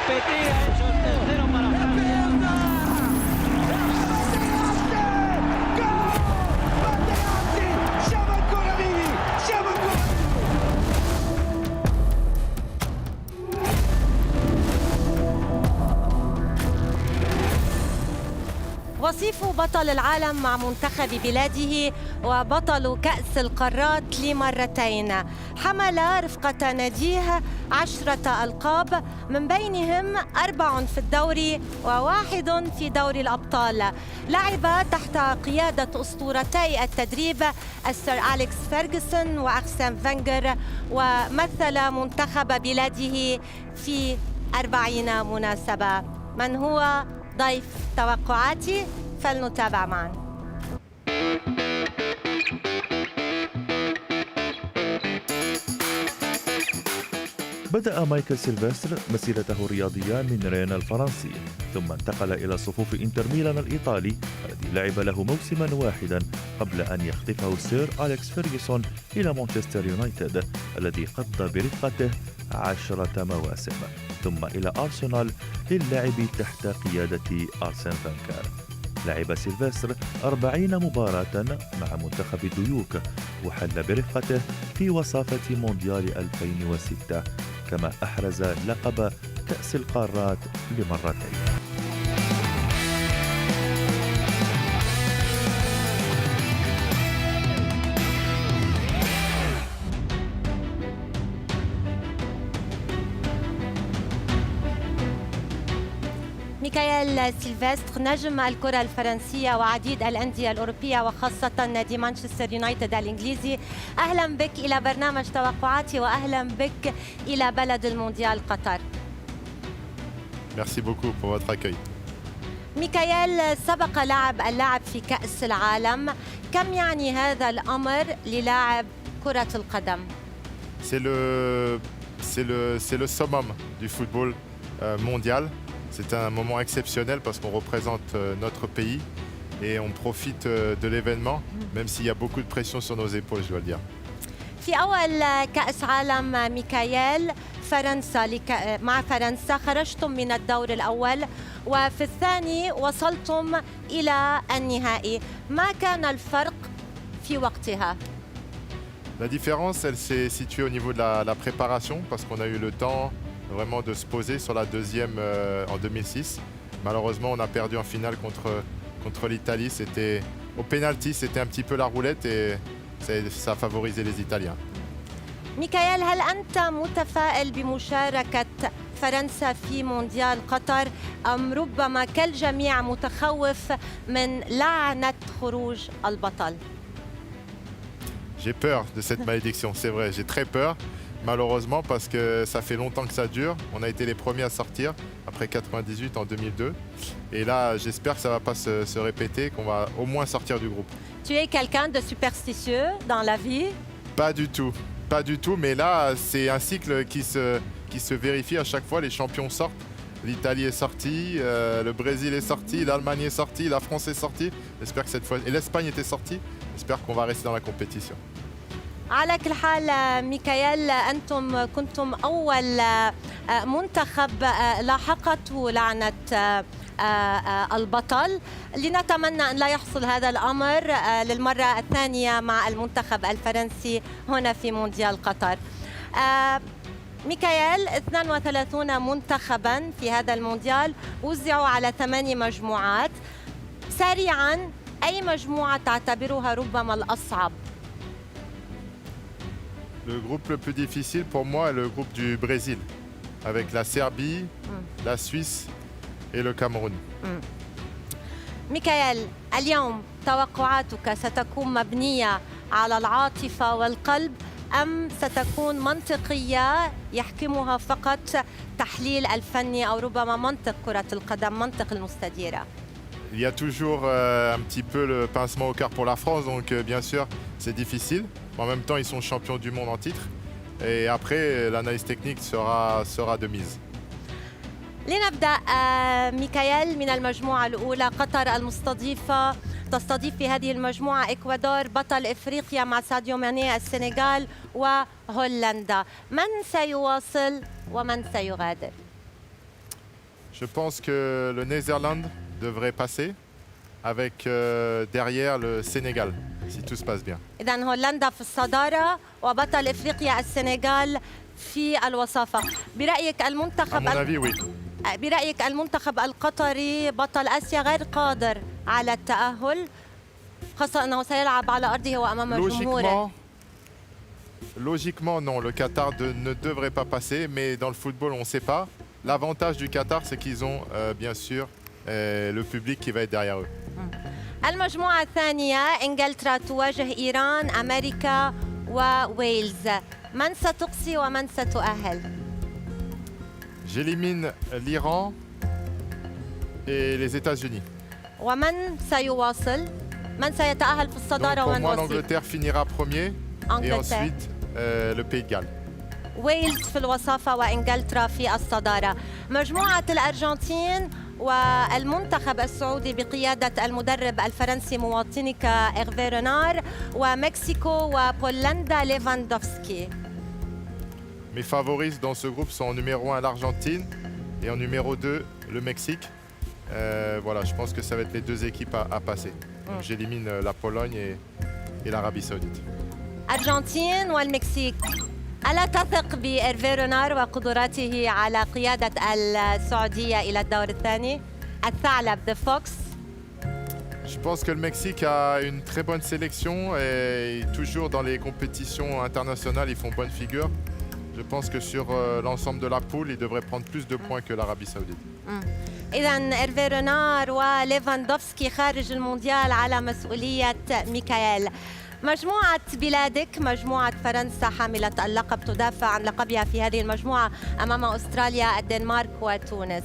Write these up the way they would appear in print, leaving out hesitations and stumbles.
repetir, ha hecho el tercero para Francia. وصيف بطل العالم مع منتخب بلاده وبطل كأس القارات لمرتين، حمل رفقة ناديه 10 ألقاب، من بينهم 4 في الدوري و1 في دوري الأبطال. لعب تحت قيادة أسطورتي التدريب السير أليكس فيرغسون وأرسن فينغر، ومثل منتخب بلاده في 40 مناسبة. من هو ضيف توقعاتي؟ فلنتابع معا. بدأ مايكل سيلفستر مسيرته الرياضية من رين الفرنسي، ثم انتقل إلى صفوف إنتر ميلان الإيطالي الذي لعب له موسما واحدا قبل أن يخطفه السير أليكس فيرغسون إلى مانشستر يونايتد الذي قضى برفقته 10 مواسم، ثم إلى أرسنال للعب تحت قيادة أرسن فينغر. لعب سيلفستر 40 مباراة مع منتخب الديوك، وحل برفقته في وصافة مونديال 2006، كما أحرز لقب كأس القارات لمرتين. ميكايل سيلفستر نجم الكرة الفرنسية وعديد الأندية الأوروبية وخاصة نادي مانشستر يونايتد الإنجليزي. أهلا بك إلى برنامج توقعاتي وأهلا بك إلى بلد المونديال قطر. Merci beaucoup pour votre accueil. ميكايل، سبق اللاعب في كأس العالم، كم يعني هذا الأمر للاعب كرة القدم؟ C'est le summum du football mondial. C'est un moment exceptionnel parce qu'on représente notre pays et on profite de l'événement, même s'il y a beaucoup de pression sur nos épaules, je dois le dire. في أول كأس عالم ميكايل مع فرنسا خرجتم من الدور الأول، وفي الثاني وصلتم إلى النهائي. ما كان الفرق في وقتها؟ La différence, elle s'est située au niveau de la préparation parce qu'on a eu le temps vraiment de se poser sur la deuxième en 2006. Malheureusement, on a perdu en finale contre l'Italie. C'était au pénalty, c'était un petit peu la roulette et ça a favorisé les Italiens. ميكايل، هل أنت متفائل بمشاركة فرنسا في مونديال قطر أم ربما كالجميع متخوف من لعنة خروج البطل؟ J'ai peur de cette malédiction, c'est vrai, j'ai très peur. Malheureusement, parce que ça fait longtemps que ça dure. On a été les premiers à sortir après 98 en 2002. Et là, j'espère que ça ne va pas se répéter, qu'on va au moins sortir du groupe. Tu es quelqu'un de superstitieux dans la vie? Pas du tout. Pas du tout. Mais là, c'est un cycle qui se vérifie à chaque fois. Les champions sortent. L'Italie est sortie, le Brésil est sorti, l'Allemagne est sortie, la France est sortie. J'espère que cette fois... Et l'Espagne était sortie. J'espère qu'on va rester dans la compétition. على كل حال ميكايل، أنتم كنتم أول منتخب لاحقته لعنة البطل. لنتمنى أن لا يحصل هذا الأمر للمرة الثانية مع المنتخب الفرنسي هنا في مونديال قطر. ميكايل، 32 منتخبا في هذا المونديال وزعوا على 8 مجموعات. سريعا، أي مجموعة تعتبرها ربما الأصعب؟ Le groupe le plus difficile pour moi est le groupe du Brésil, avec la Serbie, la Suisse et le Cameroun. ميكايل، اليوم توقعاتك ستكون مبنية على العاطفة والقلب أم ستكون منطقية يحكمها فقط تحليل الفني أو ربما منطق كرة القدم، منطق المستديرة؟ Il y a toujours un petit peu le pincement au cœur pour la France, donc bien sûr c'est difficile. En même temps, ils sont champions du monde en titre. Et après, l'analyse technique sera de mise. لنبدأ ميكايل من المجموعة الأولى. قطر المستضيفة تستضيف في هذه المجموعة إكوادور بطل إفريقيا مع ساديو ماني، السنغال وهولندا. من سيواصل ومن سيغادر؟ Je pense que le Netherlands devrait passer avec derrière le Sénégal, si tout se passe bien. إذا هولندا في الصدارة وبطل إفريقيا السنغال في الوصافة. برأيك À المنتخب mon avis, oui. برأيك المنتخب القطري بطل آسيا غير قادر على التأهل، خاصة أنه سيلعب على أرضه وأمام جمهوره. Logiquement, non, le Qatar ne devrait pas passer, mais dans le football, on ne sait pas. L'avantage du Qatar, c'est qu'ils ont bien sûr le public qui va être derrière eux. المجموعة الثانية إنجلترا تواجه إيران، أمريكا وويلز. من ستقصي ومن ستؤهل؟ J'élimine l'Iran et les États-Unis. ومن سيواصل؟ من سيتأهل في Donc الصدارة pour ومن moi, وصيف؟ l'Angleterre finira premier et Angleterre. ensuite le Pays de Galles. ويلز في الوصافة وإنجلترا في الصدارة. مجموعة الأرجنتين والمنتخب السعودي بقيادة المدرب الفرنسي مواطنك إغفي رينار، ومكسيكو وبولندا ليفاندوفسكي. Mes favoris dans ce groupe sont en numéro 1 l'Argentine et en numéro 2 le Mexique. Voilà, je pense que ça va être les deux équipes à passer. Donc j'élimine la Pologne et l'Arabie Saoudite. أرجنتين والمكسيك. ألا تثق بإرفي رينار وقدراته على قيادة السعودية إلى الدور الثاني؟ الثعلب The Fox. Je pense que le Mexique a une très bonne sélection et toujours dans les compétitions internationales, ils font bonne figure. Je pense que sur l'ensemble de la poule, ils devraient prendre plus de points que l'Arabie Saoudite. إذا إرفي رينار وليفاندوفسكي خارج المونديال على مسؤولية ميكائيل. مجموعة بلادك، مجموعة فرنسا حاملة اللقب، تدافع عن لقبها في هذه المجموعة أمام أستراليا، الدنمارك وتونس.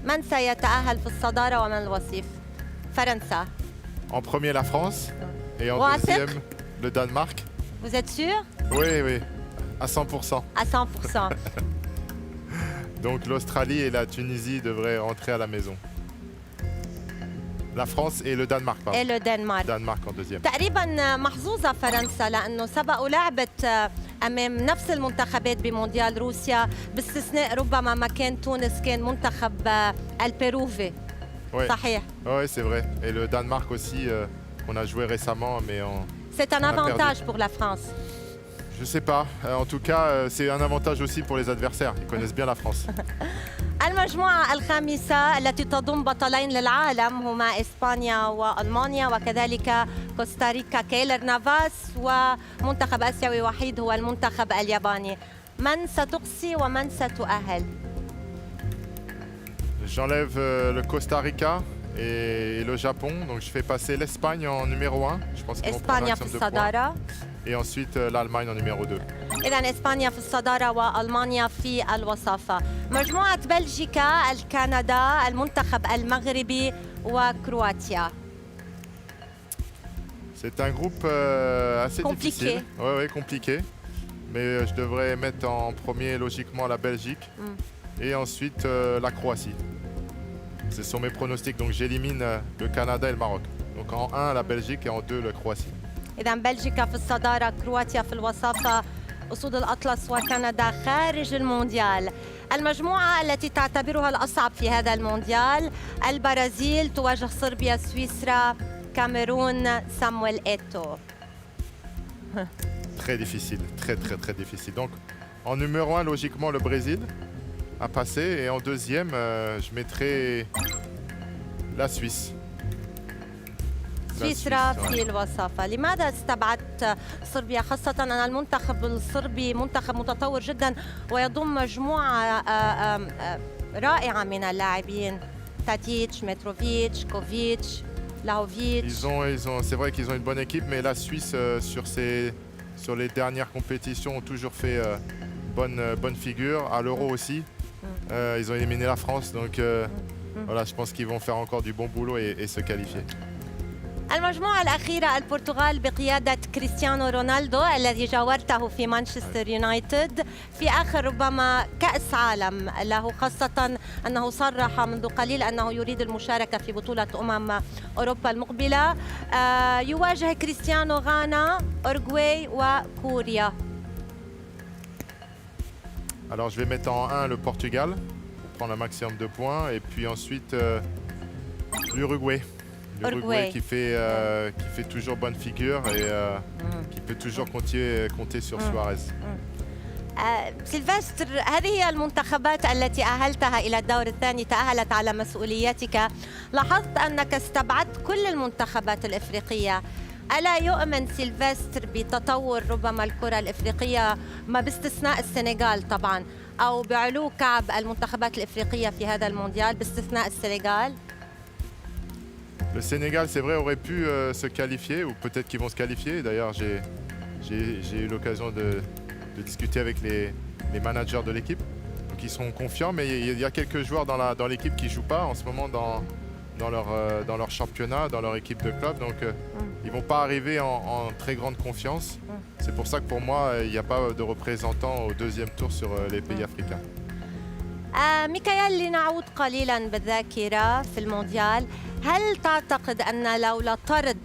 من سيتأهل في الصدارة ومن الوصيف؟ فرنسا. En premier, la France et en واثق؟ deuxième, le Danemark. Vous êtes sûr؟ Oui, oui, à 100%. À 100%. Donc l'Australie et la Tunisie devraient rentrer à la maison. La France et le Danemark, pardon. Et le Danemark. Danemark en deuxième. تقريبا محظوظة فرنسا لأنه سبق ولعبت أمام نفس المنتخبات بمونديال روسيا، باستثناء ربما ما كان تونس كان منتخب البيروفي. Ouais. صحيح. Oui, c'est vrai. Et le Danemark aussi, on a joué récemment, mais C'est un On a perdu. avantage pour la France. je sais pas. En tout cas, c'est un avantage aussi pour les adversaires. Ils connaissent bien la France. المجموعة الخامسة التي تضم بطلين للعالم هما إسبانيا وألمانيا وكذلك كوستاريكا كيلر نافاس، ومنتخب آسيوي وحيد هو المنتخب الياباني. من ستقصي ومن ستؤهل؟ J'enlève le Costa Rica et le Japon. Donc je fais passer l'Espagne en numéro 1. Je pense qu'ils vont prendre un إسبانيا في maximum de points. الصدارة. Et ensuite l'Allemagne en numéro 2. إذا إسبانيا في الصدارة وألمانيا في الوصافة. مجموعة بلجيكا، الكندا، المنتخب المغربي وكرواتيا. C'est un groupe assez Compliqué. difficile. Ouais, compliqué. Mais je devrais mettre en premier logiquement la Belgique et ensuite la Croatie. Ce sont mes pronostics. Donc j'élimine le Canada et le Maroc. Donc en 1 la Belgique et en 2 la Croatie. إذا بلجيكا في الصدارة، كرواتيا في الوصافة، أسود الأطلس وكندا خارج المونديال. المجموعة التي تعتبرها الأصعب في هذا المونديال، البرازيل تواجه صربيا، سويسرا، كاميرون، سامويل إيتو. Très difficile, très difficile. Donc en numéro 1 logiquement le Brésil à passer et en deuxième je mettrai la Suisse. La سويسرا Suisse, ouais. في الوصافة. لماذا استبعدت صربيا، خاصة أن المنتخب الصربي منتخب متطور جدا ويضم مجموعة رائعة من اللاعبين، تاتيتش، متروفيتش، كوفيتش، لاوفيتش. C'est vrai qu'ils ont une bonne équipe, mais la Suisse sur les dernières compétitions ont toujours fait bonne figure. À l'Euro aussi, ils ont éliminé la France, donc voilà, je pense qu'ils vont faire encore du bon boulot et se qualifier. المجموعة الأخيرة البرتغال بقيادة كريستيانو رونالدو الذي جاورته في مانشستر يونايتد في آخر ربما كأس عالم له، خاصة أنه صرح منذ قليل أنه يريد المشاركة في بطولة أوروبا المقبلة. يواجه كريستيانو غانا، أورجواي وكوريا. Alors je vais mettre en 1 le Portugal, prendre un maximum de points. Et puis ensuite, l'Uruguay. Uruguay. Qui fait toujours bonne figure et qui peut toujours compter sur Suarez. سيلفستر، هذه هي المنتخبات التي أهلتها إلى الدور الثاني، تأهلت على مسؤوليتك. لاحظت أنك استبعدت كل المنتخبات الإفريقية. ألا يؤمن سيلفستر بتطور ربما الكرة الإفريقية، ما باستثناء السنغال طبعا، أو بعلو كعب المنتخبات الإفريقية في هذا المونديال باستثناء السنغال؟ Le Sénégal, c'est vrai, aurait pu se qualifier, ou peut-être qu'ils vont se qualifier. D'ailleurs, j'ai eu l'occasion de discuter avec les managers de l'équipe. Donc ils sont confiants, mais il y a quelques joueurs dans l'équipe qui ne jouent pas en ce moment dans leur championnat, dans leur équipe de club. Donc ils ne vont pas arriver en très grande confiance. C'est pour ça que pour moi, il n'y a pas de représentant au deuxième tour sur les pays africains. ميكايل، لنعود قليلا بالذاكرة في المونديال، هل تعتقد أن لولا طرد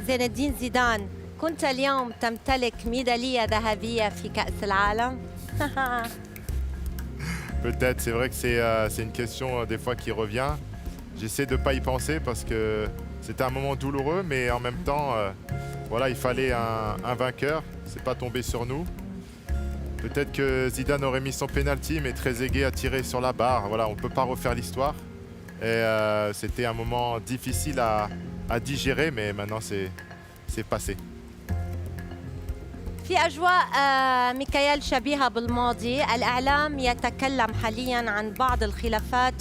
زين الدين زيدان كنت اليوم تمتلك ميدالية ذهبية في كأس العالم؟ Peut-être, c'est vrai que c'est une question des fois qui revient. J'essaie de ne pas y penser parce que c'était un moment douloureux, mais en même temps, voilà, il fallait un vainqueur. C'est pas tombé sur nous. Peut-être que Zidane aurait mis son penalty, mais Trezeguet a tiré sur la barre. Voilà, on ne peut pas refaire l'histoire. Et c'était un moment difficile à digérer, mais maintenant c'est passé. في أجواء ميكايل شبيهة بالماضي، الإعلام يتكلم حالياً عن بعض الخلافات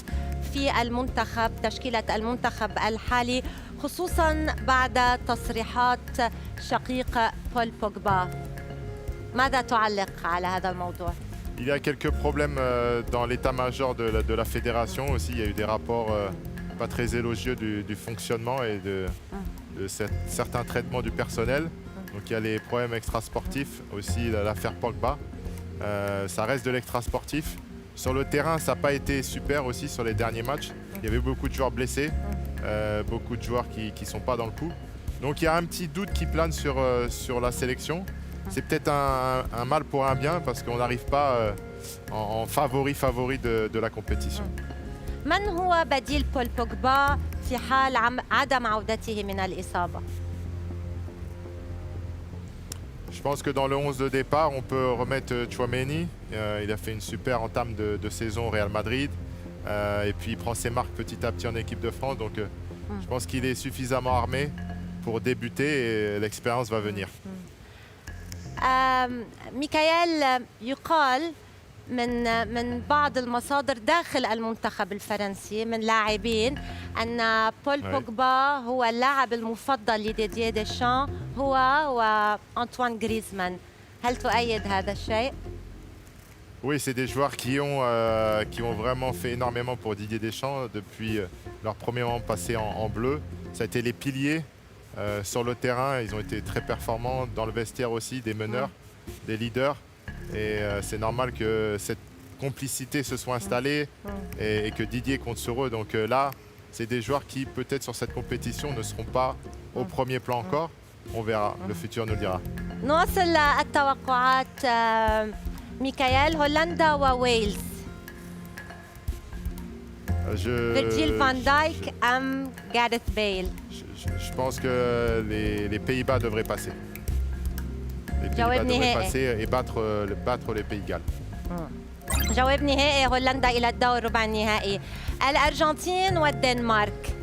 في المنتخب، تشكيلة المنتخب الحالي، خصوصاً بعد تصريحات شقيق بول بوجبا. ماذا تعلق على هذا الموضوع؟ Il y a quelques problèmes dans l'état-major de la fédération aussi. Il y a eu des rapports pas très élogieux du fonctionnement et de certains traitements du personnel. Donc il y a les problèmes extrasportifs, aussi l'affaire Pogba. Ça reste de l'extrasportif. Sur le terrain, ça n'a pas été super aussi sur les derniers matchs. Il y avait beaucoup de joueurs blessés, beaucoup de joueurs qui ne sont pas dans le coup. Donc il y a un petit doute qui plane sur la sélection. C'est peut-être un mal pour un bien parce qu'on n'arrive pas en favori de la compétition. من هو بديل بول بوجبا في حال عدم عودته من الإصابة؟ Je pense que dans le 11 de départ, on peut remettre Tchouaméni. Il a fait une super entame de saison au Real Madrid. Et puis il prend ses marques petit à petit en équipe de France. Donc je pense qu'il est suffisamment armé pour débuter et l'expérience va venir. ميكايل، يقال من بعض المصادر داخل المنتخب الفرنسي من لاعبين أن بول بوجبا هو اللاعب المفضل لديدييه ديشان، هو وأنطوان غريزمان. هل تؤيد هذا الشيء؟ Oui, c'est des joueurs qui ont vraiment fait énormément pour Didier Deschamps depuis leur premier moment passé en bleu. Ça a été les piliers sur le terrain. Ils ont été très performants dans le vestiaire aussi, des meneurs, des leaders. Et c'est normal que cette complicité se soit installée et que Didier compte sur eux. Donc là, c'est des joueurs qui peut-être sur cette compétition ne seront pas au premier plan encore. On verra, le futur nous le dira. نواصل التوقعات. ميكايل، هولندا وويلز، فيرجيل فان دايك أم جاريث بيل؟ Je pense que les Pays-Bas devraient passer. Les Pays-Bas جواب devraient نهائي. passer et battre les Pays de Galles. جواب نهائي، هولندا إلى الدور ربع النهائي. الأرجنتين والدنمارك.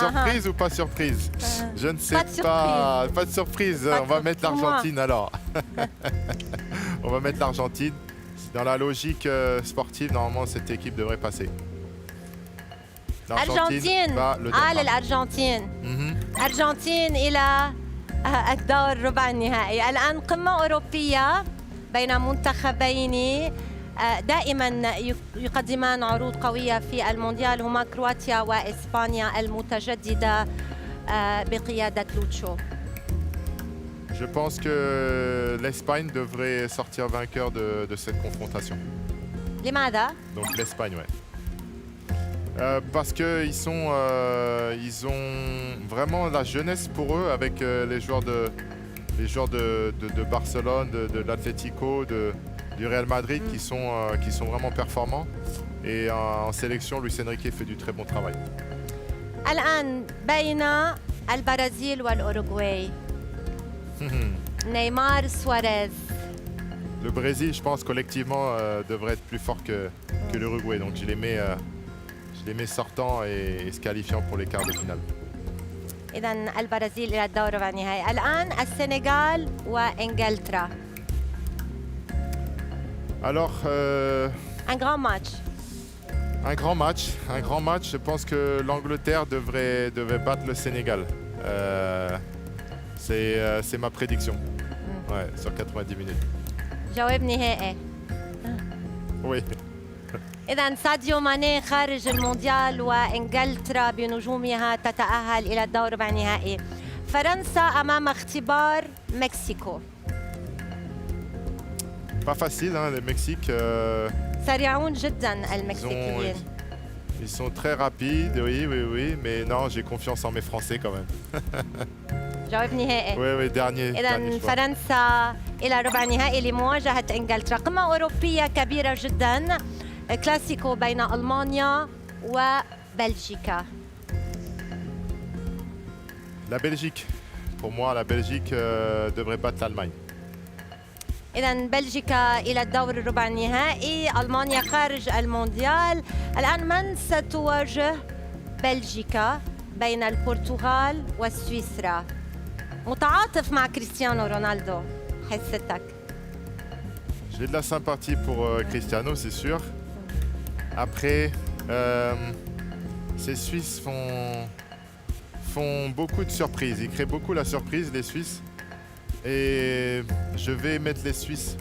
Surprise ou pas surprise? Je ne sais pas. Pas de surprise. On va mettre l'Argentine alors. On va mettre l'Argentine. Dans la logique sportive, normalement, cette équipe devrait passer. الأرجنتين. للأرجنتين. أرجنتين إلى الدور ربع النهائي. الآن قمة أوروبية بين منتخبين دائما يقدمان عروض قوية في المونديال، هما كرواتيا وإسبانيا المتجددة بقيادة لوتشو. Je pense que l'Espagne devrait sortir vainqueur de cette confrontation. لماذا؟ Donc l'Espagne, ouais. Parce qu'ils ils ont vraiment la jeunesse pour eux avec les joueurs les joueurs de Barcelone, de l'Atlético, du Real Madrid qui sont vraiment performants. Et en sélection, Luis Enrique fait du très bon travail. الآن بين البرازيل والأوروغواي نيمار سواريز. Le Brésil, je pense, collectivement, devrait être plus fort que l'Uruguay. Donc je les mets sortants et se qualifiant pour les quarts de finale. إذا البرازيل إلى الدور ربع النهائي. الآن السنغال وإنجلترا. Alors, Un grand match. un grand match. Je pense que l'Angleterre devrait battre le Sénégal. C'est ma prédiction. Ouais, sur 90 minutes. جواب نهائي. Oui. إذا ساديو ماني خارج المونديال وإنجلترا بنجومها تتأهل إلى الدور ربع النهائي. فرنسا أمام اختبار مكسيكو. Pas facile, hein, le Mexique. سريعون جدا المكسيكيين. Ils sont très rapides, oui. Mais non, j'ai confiance en mes Français quand même. جواب نهائي. Oui, dernier إذا choix. فرنسا إلى ربع النهائي لمواجهة إنجلترا. قمة أوروبية كبيرة جدا. كلاسيكو بين ألمانيا وبلجيكا. La Belgique. Pour moi, la Belgique devrait battre l'Allemagne. إذا بلجيكا إلى الدور الربع النهائي. ألمانيا خارج المونديال. الآن من ستواجه بلجيكا بين البرتغال وسويسرا؟ متعاطف مع كريستيانو رونالدو حستك. J'ai de la sympathie pour Cristiano, c'est sûr. Après, ces Suisses font beaucoup de surprises. Ils créent beaucoup la surprise, les Suisses. Et je vais mettre les Suisses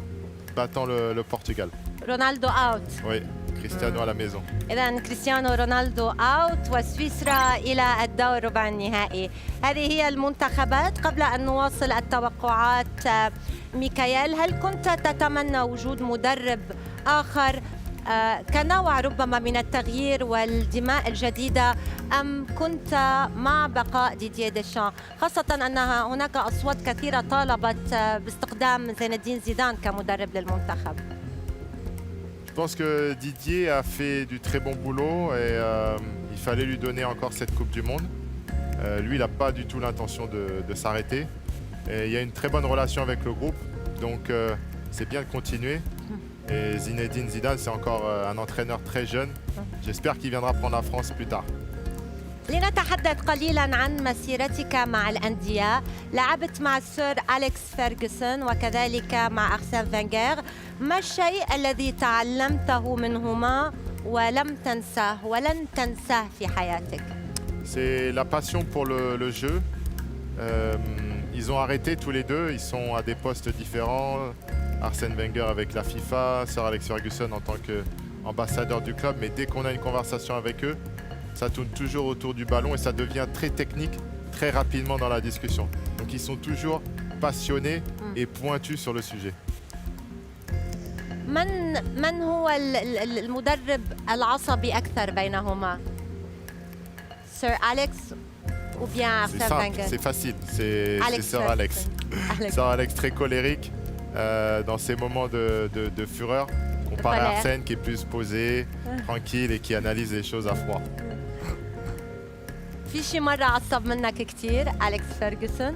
battant le Portugal. رونالدو أوت. Oui, Cristiano à la maison. إذا كريستيانو رونالدو أوت وسويسرا إلى الدور ربع النهائي. هذه هي المنتخبات. قبل أن نواصل التوقعات ميكايل، هل كنت تتمنى وجود مدرب آخر كنوع ربما من التغيير والدماء الجديدة، أم كنت مع بقاء ديدييه ديشان، خاصة أن هناك أصوات كثيرة طالبت باستخدام زين الدين زيدان كمدرب للمنتخب؟ Je pense que Didier a fait du très bon boulot et il fallait lui donner encore cette Coupe du Monde. Lui, il n'a pas du tout l'intention de s'arrêter. Et il y a une très bonne relation avec le groupe, donc c'est bien de continuer. Et Zinedine Zidane, c'est encore un entraîneur très jeune. J'espère qu'il viendra prendre la France plus tard. لنتحدث قليلا عن مسيرتك مع الأندية. لعبت مع السير أليكس فيرغسون وكذلك مع أرسين فينغر. ما الشيء الذي تعلمته منهما ولم تنساه ولن تنساه في حياتك؟ C'est la passion pour le jeu. Ils ont arrêté tous les deux, ils sont à des postes différents. Arsène Wenger avec la FIFA, Sir Alex Ferguson en tant qu'ambassadeur du club. Mais dès qu'on a une conversation avec eux, ça tourne toujours autour du ballon et ça devient très technique très rapidement dans la discussion. Donc ils sont toujours passionnés et pointus sur le sujet. من هو المدرب العصبي أكثر بينهما؟ سير أليكس ou bien C'est Arsène simple, Wenger? c'est facile, c'est Sir Alex. Sir Alex très colérique dans ses moments de fureur, comparé à Arsène qui est plus posé, tranquille et qui analyse les choses à froid. في شي مرة عصب منك كتير أليكس فيرغسون؟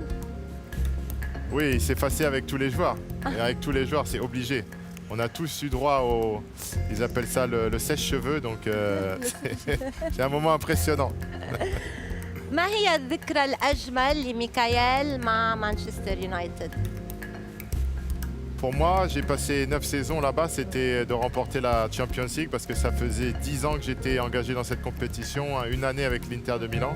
Oui, il s'est effacé avec tous les joueurs. Et avec tous les joueurs, c'est obligé. On a tous eu droit au... Ils appellent ça le sèche-cheveux, donc c'est un moment impressionnant. ما هي الذكرى الأجمل لميكايل مع مانشستر يونايتد؟ Pour moi, j'ai passé 9 saisons là-bas, c'était de remporter la Champions League parce que ça faisait 10 ans que j'étais engagé dans cette compétition, une année avec l'Inter de Milan,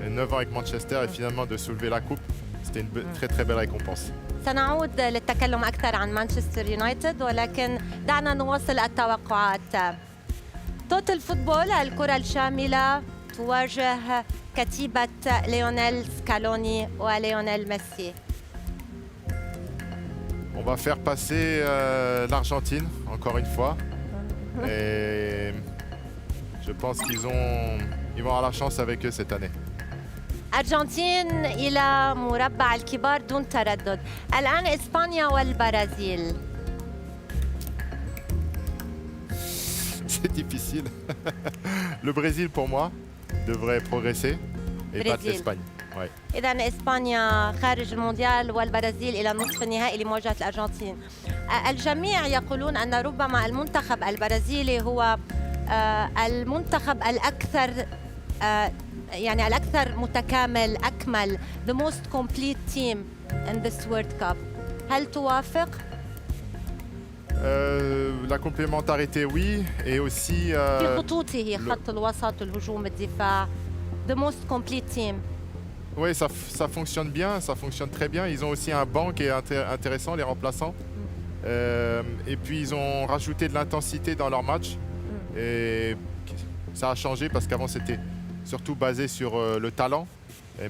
9 ans avec Manchester et finalement de soulever la coupe. C'était une très très belle récompense. سنعود للتكلم أكثر عن مانشستر يونايتد، ولكن دعنا نواصل التوقعات. توتال فوتبول الكرة الشاملة تواجه كتيبة ليونيل سكالوني وليونيل ميسي. On va faire passer l'Argentine, encore une fois. Et je pense qu'ils vont avoir la chance avec eux cette année. أرجنتين إلى مربع الكبار دون تردد. الآن إسبانيا والبرازيل. C'est difficile. Le Brésil, pour moi, devrait progresser et battre Brésil. l'Espagne. Ouais. إذا إسبانيا خارج المونديال والبرازيل إلى نصف النهائي لمواجهة الأرجنتين. الجميع يقولون أن ربما المنتخب البرازيلي هو المنتخب الأكثر يعني الأكثر متكامل أكمل the most complete team in this World Cup. هل توافق؟ La complémentarité, oui, et aussi في خطوطه خط الوسط الهجوم الدفاع the most complete team. oui, ça fonctionne bien, ça fonctionne très bien. Ils ont aussi un banc qui est intéressant, les remplaçants. Et puis ils ont rajouté de l'intensité dans leur match. Et ça a changé parce qu'avant c'était surtout basé sur le talent.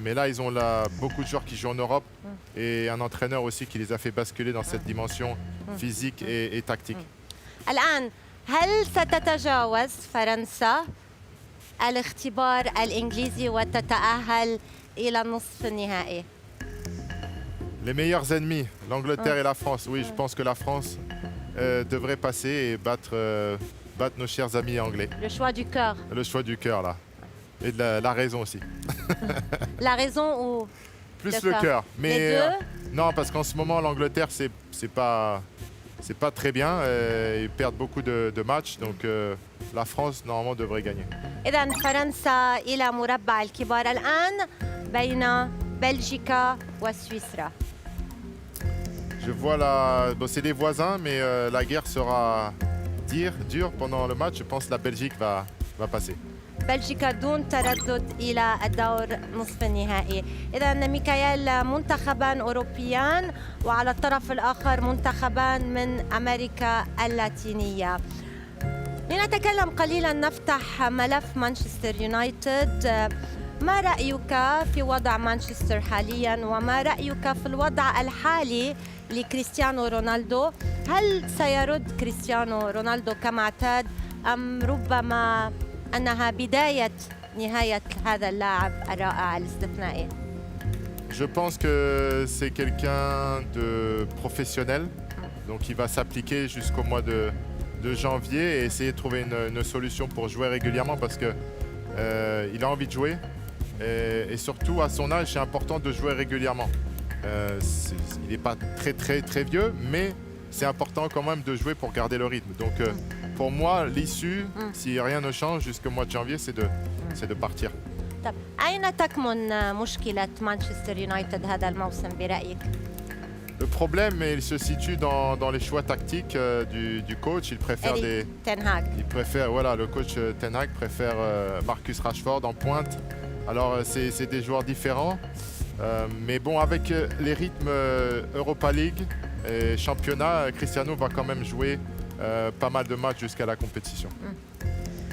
Mais là, ils ont beaucoup de joueurs qui jouent en Europe et un entraîneur aussi qui les a fait basculer dans cette dimension physique et tactique. الآن هل ستتجاوز فرنسا الاختبار الإنجليزي وتتأهل إلى النصف النهائي؟ Les meilleurs ennemis, l'Angleterre et la France. Oui, je pense que la France devrait passer et battre nos chers amis anglais. Le choix du cœur. Le choix du cœur, là. Et de la raison aussi. La raison ou Plus le le cœur. Mais les deux? non, parce qu'en ce moment, l'Angleterre, c'est pas très bien. Ils perdent beaucoup de matchs. Donc la France, normalement, devrait gagner. إذا فرنسا إلى مربع الكبار الآن بين بلجيكا وسويسرا. Je vois bon, c'est des voisins, mais la guerre sera dure pendant le match. Je pense que la Belgique va passer. بلجيكا دون تردد إلى الدور نصف النهائي. إذا ميكايل منتخبان أوروبيان وعلى الطرف الآخر منتخبان من أمريكا اللاتينية. لنتكلم قليلا نفتح ملف مانشستر يونايتد. ما رأيك في وضع مانشستر حاليا وما رأيك في الوضع الحالي لكريستيانو رونالدو؟ هل سيرد كريستيانو رونالدو كما اعتاد أم ربما أنها بداية نهاية هذا اللاعب الرائع الاستثنائي؟ Je pense que c'est quelqu'un de professionnel. Donc il va s'appliquer jusqu'au mois de janvier et essayer de trouver une solution pour jouer régulièrement parce que il a envie de jouer. Et surtout, à son âge, c'est important de jouer régulièrement. Il n'est pas très vieux, mais c'est important quand même de jouer pour garder le rythme. Donc, pour moi, l'issue, si rien ne change jusqu'au mois de janvier, c'est de partir. طب أين تكمن مشكلة مانشستر يونايتد هذا الموسم برأيك؟ Le problème, il se situe dans les choix tactiques du coach. Il préfère تين هاغ. voilà, le coach Ten Hag préfère Marcus Rashford en pointe. Alors, c'est des joueurs différents. Mais bon, avec les rythmes Europa League et championnat, Cristiano va quand même jouer pas mal de matchs jusqu'à la compétition.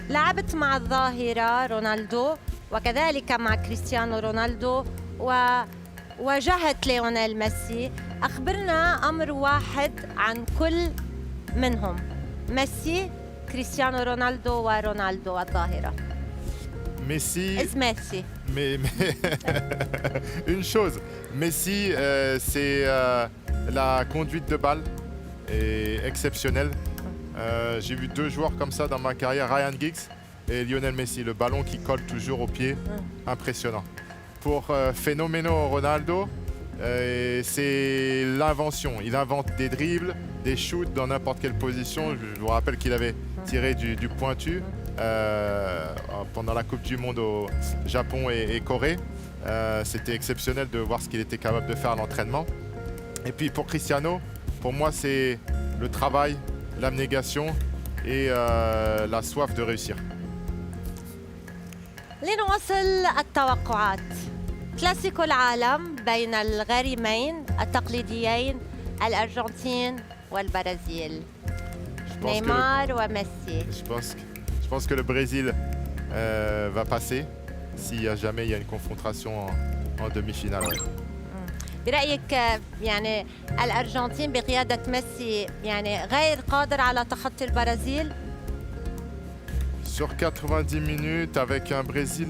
لعبت مع الظاهرة رونالدو وكذلك مع كريستيانو رونالدو وواجهت ليونيل ميسي. أخبرنا أمر واحد عن كل منهم، ميسي، كريستيانو رونالدو ورونالدو الظاهرة. Messi, اسم ميسي. mais une chose, Messi, c'est la conduite de balle est exceptionnelle. J'ai vu deux joueurs comme ça dans ma carrière, Ryan Giggs et Lionel Messi, le ballon qui colle toujours au pied, impressionnant. Pour Phénoméno Ronaldo, c'est l'invention. Il invente des dribbles, des shoots dans n'importe quelle position. Je vous rappelle qu'il avait tiré du pointu pendant la Coupe du Monde au Japon et Corée. C'était exceptionnel de voir ce qu'il était capable de faire à l'entraînement. Et puis pour Cristiano, pour moi c'est le travail, l'abnégation et la soif de réussir. لنواصل التوقعات. كلاسيكو العالم بين الغريمين التقليديين الأرجنتين والبرازيل. نيمار وميسي. Je pense que le Brésil va passer s'il y a jamais il y a une confrontation en demi-finale. Ouais. برأيك يعني الأرجنتين بقيادة ميسي يعني غير قادر على تخطي البرازيل؟ Sur 90 minutes avec un Brésil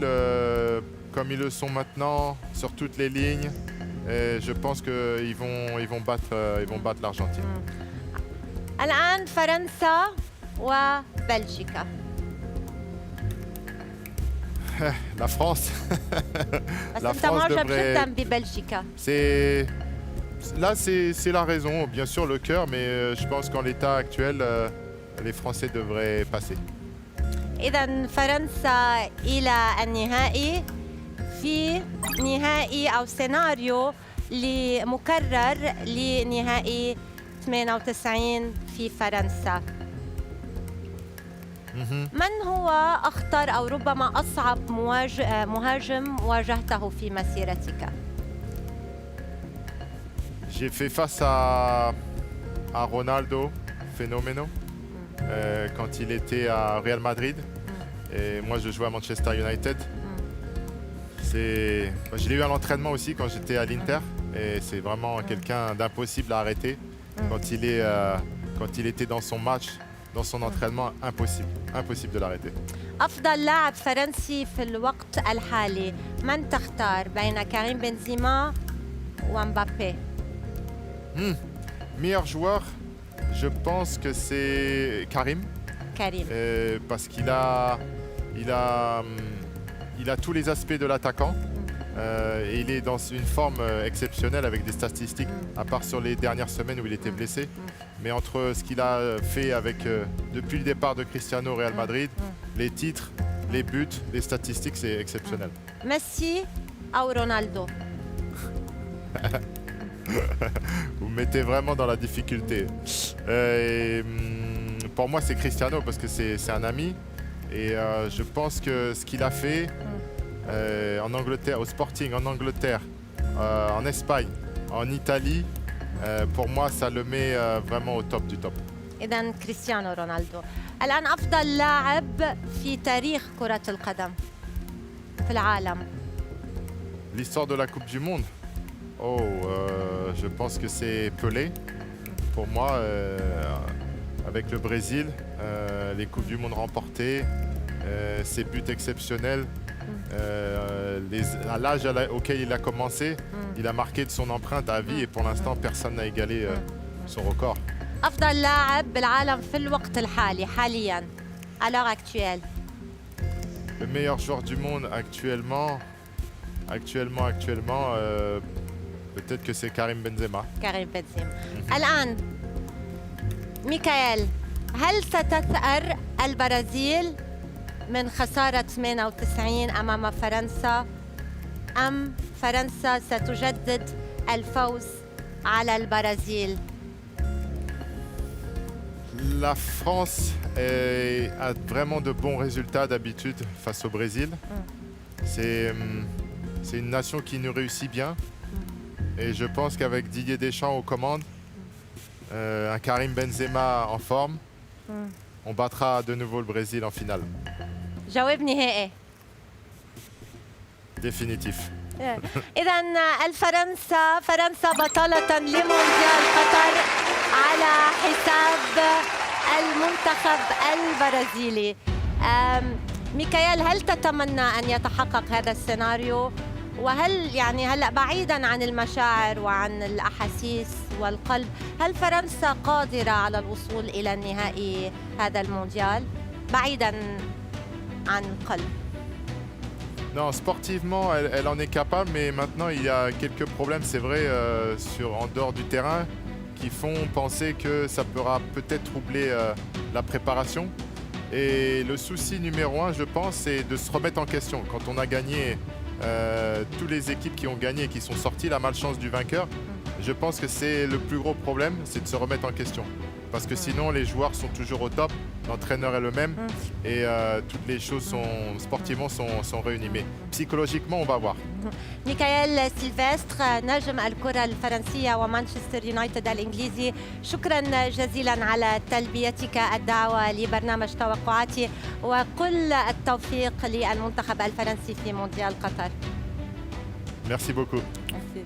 comme ils le sont maintenant, sur toutes les lignes. Et je pense qu'ils vont battre l'Argentine. الآن فرنسا وبلجيكا. La France. بس La أنت France معجب devrait. جدا ببلجيكا. Là, c'est la raison, bien sûr le cœur, mais je pense qu'en l'état actuel, les Français devraient passer. إذا فرنسا إلى النهائي في نهائي أو سيناريو مكرر لنهائي 98 في فرنسا. من هو أخطر أو ربما أصعب مهاجم واجهته في مسيرتك؟ J'ai fait face à Ronaldo, phénoménal, quand il était à Real Madrid. Et moi, je jouais à Manchester United. Je l'ai eu à l'entraînement aussi quand j'étais à l'Inter. Et c'est vraiment quelqu'un d'impossible à arrêter. Quand il était dans son match, dans son entraînement, impossible de l'arrêter. أفضل لاعب فرنسي في الوقت الحالي، من تختار بين كريم بنزيما ومبابي؟ Meilleur joueur, je pense que c'est Karim. كريم. Parce qu'il a tous les aspects de l'attaquant. Et il est dans une forme exceptionnelle avec des statistiques, à part sur les dernières semaines où il était blessé. Mais entre ce qu'il a fait depuis le départ de Cristiano au Real Madrid, les titres, les buts, les statistiques, c'est exceptionnel. ميسي أو رونالدو؟ Vous me mettez vraiment dans la difficulté. Pour moi, c'est Cristiano parce que c'est un ami. Et je pense que ce qu'il a fait en Angleterre, au Sporting, en Angleterre, en Espagne, en Italie, pour moi, ça le met vraiment au top du top. إذا كريستيانو رونالدو. الآن أفضل لاعب في تاريخ كرة القدم في العالم. L'histoire de la Coupe du Monde. Je pense que c'est Pelé. Pour moi, avec le Brésil, les Coupes du Monde remportées, ses buts exceptionnels. À l'âge auquel il a commencé, il a marqué de son empreinte à vie et pour l'instant, personne n'a égalé son record. أفضل لاعب بالعالم في الوقت الحالي حالياً à l'heure actuelle. Le meilleur joueur du monde actuellement, peut-être que c'est Karim Benzema. كريم بنزيما. الآن ميكائيل، هل ستثأر البرازيل من خسارة 98 أمام فرنسا أم فرنسا ستجدد الفوز على البرازيل؟ La France a vraiment de bons résultats d'habitude face au Brésil. C'est une nation qui nous réussit bien. Et je pense qu'avec Didier Deschamps aux commandes, un Karim Benzema en forme, on battra de nouveau le Brésil en finale. جواب نهائي. Définitif. إذا فرنسا بطلة لمونديال قطر على حساب المنتخب البرازيلي. ميكائيل، هل تتمنى أن يتحقق هذا السيناريو؟ وهل هلا بعيدا عن المشاعر وعن الأحاسيس والقلب، هل فرنسا قادرة على الوصول إلى النهائي هذا المونديال بعيدا عن القلب؟ Non, sportivement, elle en est capable, mais maintenant il y a quelques problèmes, c'est vrai, en dehors du terrain, qui font penser que ça pourra peut-être troubler la préparation. Et le souci numéro 1, je pense, c'est de se remettre en question. Quand on a gagné, toutes les équipes qui ont gagné et qui sont sorties, la malchance du vainqueur, je pense que c'est le plus gros problème, c'est de se remettre en question. Parce que sinon, les joueurs sont toujours au top, l'entraîneur est le même et toutes les choses sportivement sont réunies. Mais psychologiquement, on va voir. ميكائيل سيلفستر، نجم الكرة الفرنسية ومانشستر يونايتد الإنجليزي، شكرا جزيلا على تلبيتك الدعوة لبرنامج توقعاتي، وكل التوفيق للمنتخب الفرنسي في مونديال قطر. Merci beaucoup. Merci.